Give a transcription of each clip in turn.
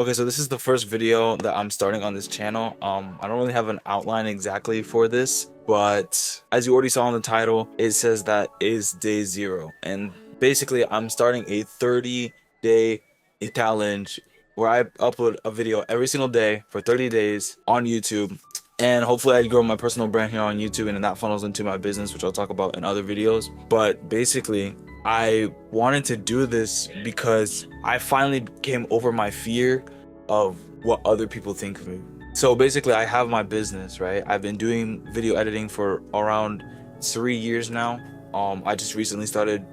Okay, so this is the first video that I'm starting on this channel. I don't really have an outline exactly for this, but as you already saw in the title, it says that is day 0. And basically, I'm starting a 30-day challenge where I upload a video every single day for 30 days on YouTube. And hopefully I grow my personal brand here on YouTube, and then that funnels into my business, which I'll talk about in other videos. But basically, I wanted to do this because I finally came over my fear of what other people think of me. So basically, I have my business, right? I've been doing video editing for around 3 years now. I just recently started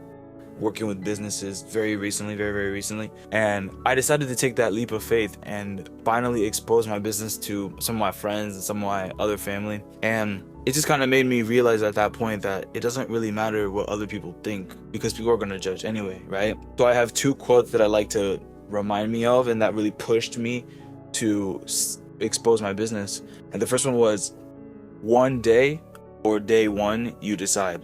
working with businesses very recently, very recently, and I decided to take that leap of faith and finally expose my business to some of my friends and some of my other family. And it just kind of made me realize at that point that it doesn't really matter what other people think, because people are going to judge anyway, right? So I have 2 quotes that I like to remind me of and that really pushed me to expose my business. And the first one was, one day or day one, you decide.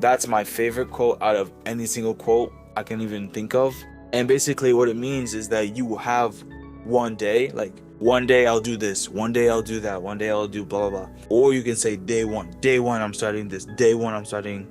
That's my favorite quote out of any single quote I can even think of. And basically what it means is that you have one day, like one day I'll do this, one day I'll do that, one day I'll do blah blah blah. Or you can say day one I'm starting this, day one I'm starting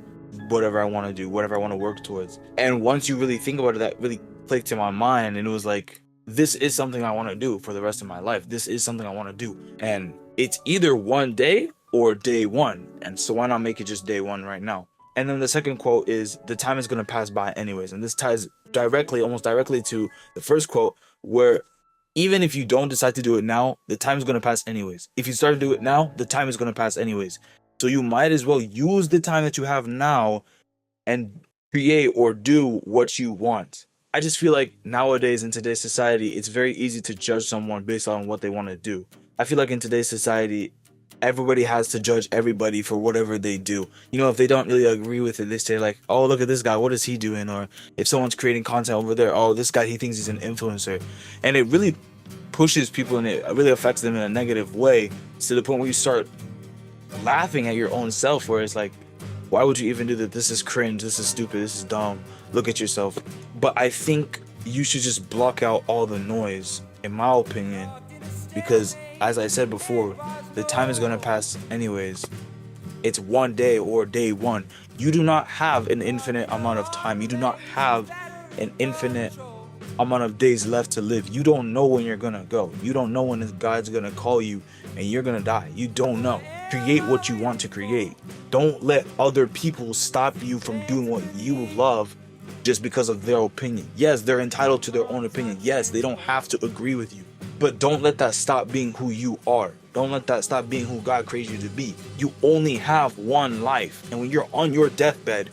whatever I want to do, whatever I want to work towards. And once you really think about it, that really clicked in my mind, and it was like, this is something I want to do for the rest of my life. This is something I want to do, and it's either one day or day one. And so why not make it just day one right now? And then the second quote is, the time is going to pass by anyways. And this ties directly, almost directly, to the first quote, where even if you don't decide to do it now, the time is going to pass anyways. If you start to do it now, the time is going to pass anyways. So you might as well use the time that you have now and create or do what you want. I just feel like nowadays in today's society, it's very easy to judge someone based on what they want to do. I feel like in today's society, everybody has to judge everybody for whatever they do. You know, if they don't really agree with it, they say like, oh, look at this guy, what is he doing? Or if someone's creating content over there, oh, this guy, he thinks he's an influencer. And it really pushes people, and it really affects them in a negative way, to the point where you start laughing at your own self, where it's like, why would you even do that? This is cringe, this is stupid, this is dumb, look at yourself. But I think you should just block out all the noise, in my opinion, because as I said before, the time is going to pass anyways. It's one day or day one. You do not have an infinite amount of time. You do not have an infinite amount of days left to live. You don't know when you're going to go. You don't know when God's going to call you and you're going to die. You don't know. Create what you want to create. Don't let other people stop you from doing what you love just because of their opinion. Yes, they're entitled to their own opinion. Yes, they don't have to agree with you. But don't let that stop being who you are. Don't let that stop being who God created you to be. You only have one life. And when you're on your deathbed,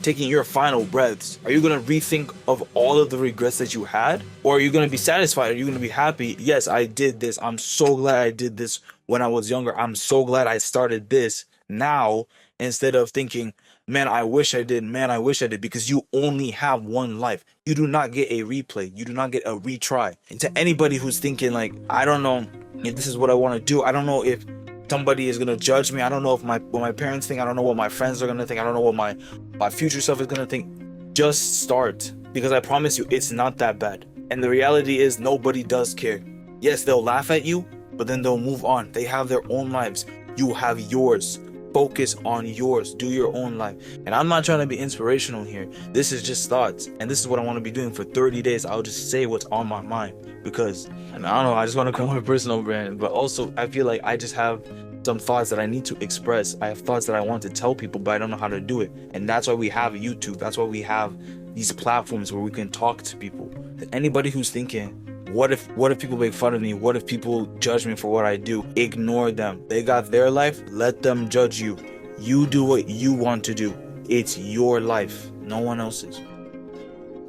taking your final breaths, are you going to rethink of all of the regrets that you had? Or are you going to be satisfied? Are you going to be happy? Yes, I did this. I'm so glad I did this when I was younger. I'm so glad I started this now, instead of thinking, man, I wish I did, man, I wish I did, because you only have one life. You do not get a replay. You do not get a retry. And to anybody who's thinking like, I don't know if this is what I want to do. I don't know if somebody is going to judge me. I don't know if what my parents think. I don't know what my friends are going to think. I don't know what my future self is going to think. Just start, because I promise you, it's not that bad. And the reality is, nobody does care. Yes, they'll laugh at you, but then they'll move on. They have their own lives. You have yours. Focus on yours. Do your own life. And I'm not trying to be inspirational here. This is just thoughts, and this is what I want to be doing for 30 days. I'll just say what's on my mind, because, and I don't know, I just want to grow my personal brand, but also I feel like I just have some thoughts that I need to express. I have thoughts that I want to tell people, but I don't know how to do it. And that's why we have YouTube. That's why we have these platforms where we can talk to people. Anybody who's thinking, what if people make fun of me? What if people judge me for what I do? Ignore them. They got their life. Let them judge you. You do what you want to do. It's your life, no one else's.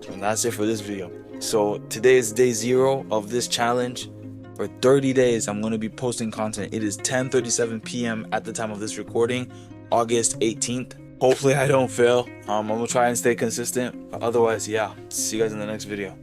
And that's it for this video. So today is day 0 of this challenge. For 30 days, I'm going to be posting content. It is 10:37 p.m. at the time of this recording, August 18th. Hopefully I don't fail. I'm going to try and stay consistent. But otherwise, yeah. See you guys in the next video.